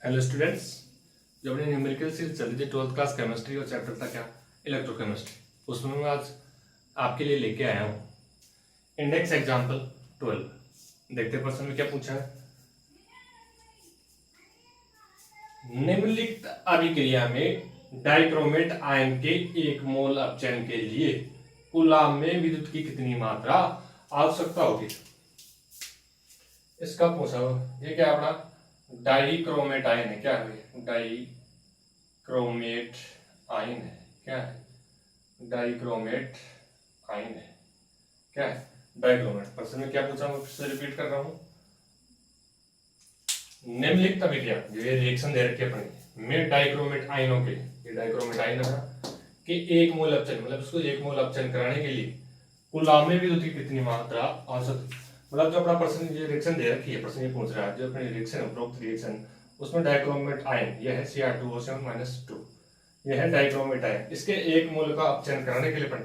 Hello students, जो अपनी numerical series चल रही थी 12th क्लास केमिस्ट्री और चैप्टर था क्या इलेक्ट्रोकेमिस्ट्री, उसमें मैं आज आपके लिए लेके आया हूँ इंडेक्स एग्जाम्पल 12। देखते प्रश्न में क्या पूछा है। निम्नलिखित अभिक्रिया में डाइक्रोमेट आयन के 1 मोल अपचयन के लिए कूलाम में विद्युत की कितनी मात्रा आवश्यकता होगी। इसका पूछा ये क्या अपना डाइक्रोमेट आयन है। क्या है डाइक्रोमेट आयन है। क्या है डाइक्रोमेट आयन है। क्या है डाइक्रोमेट। प्रश्न में क्या पूछा मैं फिर से रिपीट कर रहा हूं। निम्नलिखित अभिक्रिया जो ये रिएक्शन दे रखी है अपने में डाइक्रोमेट आयनों के, ये डाइक्रोमेट आयन है कि 1 मोल अपचयन मतलब उसको 1 मोल अपचयन कराने के लिए कूलाम में विद्युत की कितनी मात्रा आवश्यक। मतलब जो अपना प्रश्न ये रिएक्शन दे रखी है, प्रश्न ये पूछ रहा है जो अपनी रिएक्शन उपरोक्त रिएक्शन उसमें डाइक्रोमेट आयन यह है Cr2O7-2, यह है डाइक्रोमेट आयन। इसके 1 मोल का अपचयन कराने के लिए अपन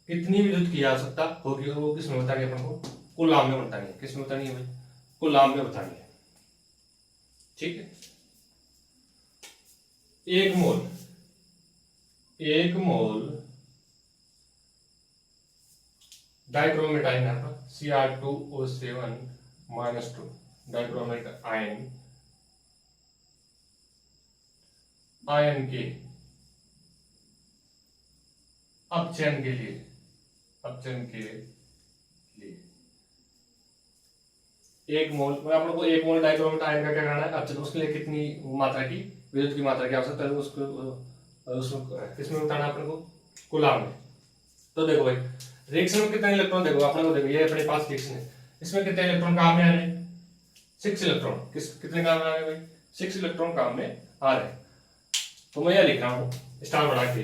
कितनी विद्युत की आवश्यकता होगी वो किस में बतानी है अपन को, कूलाम में बतानी है। किस में बतानी है भाई, कूलाम में बतानी है। ठीक है, 1 मोल डाइक्रोमेट आयन है Cr2O7-2 डाइक्रोमेट आयन के अपचयन के लिए 1 मोल मतलब आप लोग को 1 मोल डाइक्रोमेट आयन का क्या करना है अपचयन, उसके लिए कितनी मात्रा की विद्युत की मात्रा की आवश्यकता है उसको किसमें बताना है अपने को, कूलाम में। तो देखो भाई रिएक्शन में कितने इलेक्ट्रॉन देखो अपने को, देखो ये अपने पास रिएक्शन है, इसमें कितने इलेक्ट्रॉन काम में आ रहे हैं 6 इलेक्ट्रॉन। कितने काम में आ रहे हैं भाई 6 इलेक्ट्रॉन काम में आ रहे हैं। तो मैं यह लिख रहा हूं स्टार बढ़ा के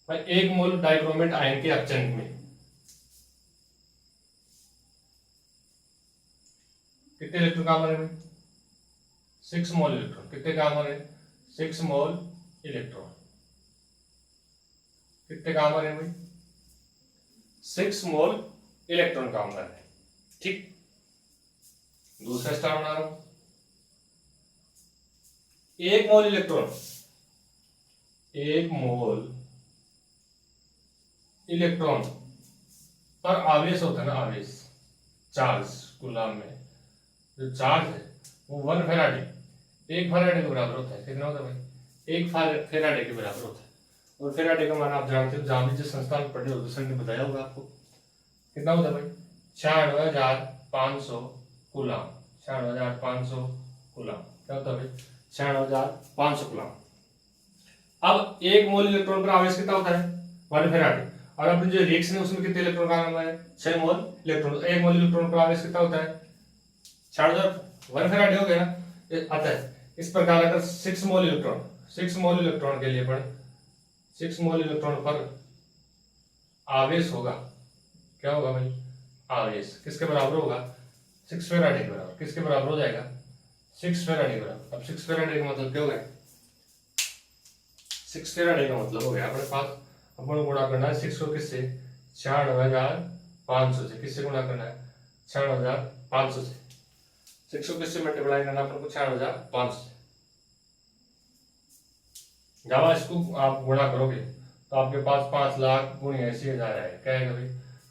भाई 1 मोल डाइक्रोमेट आयन के अपचयन में कितने इलेक्ट्रॉन काम आ रहे हैं भाई 6 मोल इलेक्ट्रॉन। कितने काम आ रहे हैं 6 मोल इलेक्ट्रॉन। कितने काम आ रहे हैं भाई 6 मोल इलेक्ट्रॉन काम कर रहे हैं। ठीक, दूसरा स्टार बना रहा हूं 1 मोल इलेक्ट्रॉन पर आवेश होता है ना, आवेश चार्ज कूलाम में जो चार्ज है वो 1 फैराडे 1 फैराडे के बराबर होता है। कितना होता है भाई 1 फैराडे के बराबर होता है। और फेराडे का मान आप जानते हो, जहां भी जिस संस्थान में पढ़े हो दूसरे ने बताया होगा आपको। कितना होता है भाई 96,500 कूलाम। 96,500 कूलाम क्या होता है भाई 96,500 कूलाम। अब 1 मोल इलेक्ट्रॉन पर आवेश कितना होता है 1 फैराडे, और अपनी जो रिएक्शन है उसमें कितने इलेक्ट्रॉन का नाम है 6 मोल इलेक्ट्रॉन। 1 मोल इलेक्ट्रॉन पर आवेश कितना होता है 1 फैराडे हो गया आता है। इस प्रकार अगर 6 मोल इलेक्ट्रॉन के लिए पर 6 मोल इलेक्ट्रॉन पर आवेश होगा, क्या होगा भाई आवेश किसके बराबर होगा 6 फैराडे के बराबर। किसके बराबर हो जाएगा 6 फैराडे के बराबर। अब 6 फैराडे का मतलब क्या हो गया 6 फैराडे का मतलब हो गया अपने पास अपन गुणा करना है 6 को किससे 96,500 से। किससे गुणा करना है 96,500 से। 6 को किससे मल्टीप्लाई करना अपन को 96,500 से। जब इसको आप गुणा करोगे तो आपके पास 5 लाख गुणी 80,000 आएगा। क्या आएगा भाई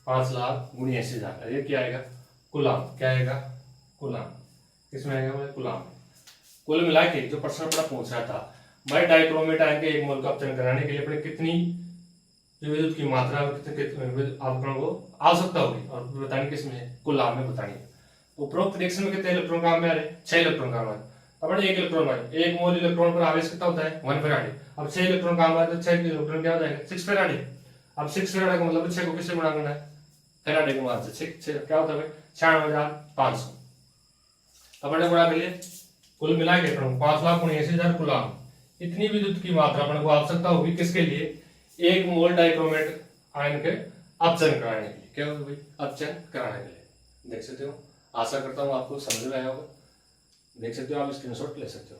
5 लाख गुणी 80,000। ये क्या आएगा कूलाम। क्या आएगा कूलाम। किसमें आएगा भाई कूलाम। कुल मिला के जो प्रश्न पड़ा पूछ रहा था भाई डाइक्रोमेट आयन के 1 मोल का अपचयन कराने के लिए अपने कितनी जो विद्युत की मात्रा आपको आवश्यकता होगी और बतानी किसमें कूलाम में बतानी है। उपरोक्त रिएक्शन में कितने इलेक्ट्रॉन काम में आ रहे 6 इलेक्ट्रॉन काम आ रहे। अब 1 इलेक्ट्रॉन है 1 मोल इलेक्ट्रॉन पर आवेश कितना होता है 1 फैराडे। अब 6 इलेक्ट्रॉन काम आ रहा है तो 6 इलेक्ट्रॉन क्या हो जाएगा 6 फैराडे। अब 6 फैराडे का मतलब 6 को किससे गुणा करना है फैराडे के मान से। 6 क्या होता है 96,500। अब अपने गुणा कर लिए कुल मिला के 5 लाख 79,000 कूलाम। इतनी विद्युत की मात्रा अपने को आवश्यकता होगी किसके लिए 1 मोल डाइक्रोमेट आयन के अपचयन कराने के लिए। क्या होगा भाई अपचयन कराने के लिए। देख सकते हो, आशा करता हूं आपको समझ में आया होगा। देख सकते हो, आप स्क्रीनशॉट ले सकते हो।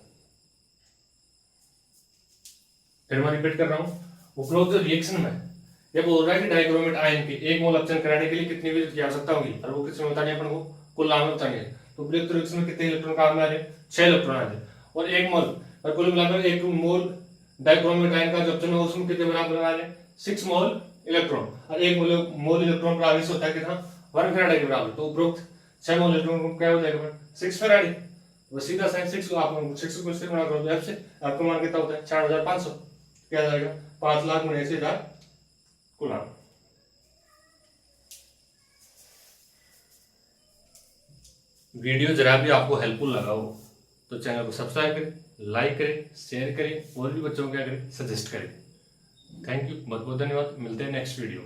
फिर मैं रिपीट कर रहा हूं उपरोक्त जो रिएक्शन में ये बोल रहा है कि डाइक्रोमेट आयन के 1 मोल अपचयन कराने के लिए कितनी विद्युत की आवश्यकता होगी और वो किसमें बतानी है अपन को कूलाम में बतानी है। तो उपयुक्त रिएक्शन में कितने इलेक्ट्रॉन काम में आ रहे हैं? 6 इलेक्ट्रॉन आ रहे हैं। और 1 मोल और कुल मिलाकर 1 मोल डाइक्रोमेटाइन का जो ऑप्शन है उसमें कितने बना रहे हैं? 6 मोल इलेक्ट्रॉन। और 1 मोल इलेक्ट्रॉन का आवेश होता है कितना? 1 फेराडे के बराबर। तो उपरोक्त 6 मोल इलेक्ट्रॉन को क्या हो जाएगा? 6 फेराडे। वो सीधा साइन 6 आप 6 को इससे गुणा करो तो F से आपका मान कितना होता है? 4500। क्या आ जाएगा? 5 लाख गुणा 80,000 कूलाम। वीडियो जरा भी आपको हेल्पफुल लगा हो तो चैनल को सब्सक्राइब करें, लाइक करें, शेयर करें और भी बच्चों को क्या करें? सजेस्ट करें। थैंक यू, बहुत बहुत धन्यवाद। मिलते हैं नेक्स्ट वीडियो।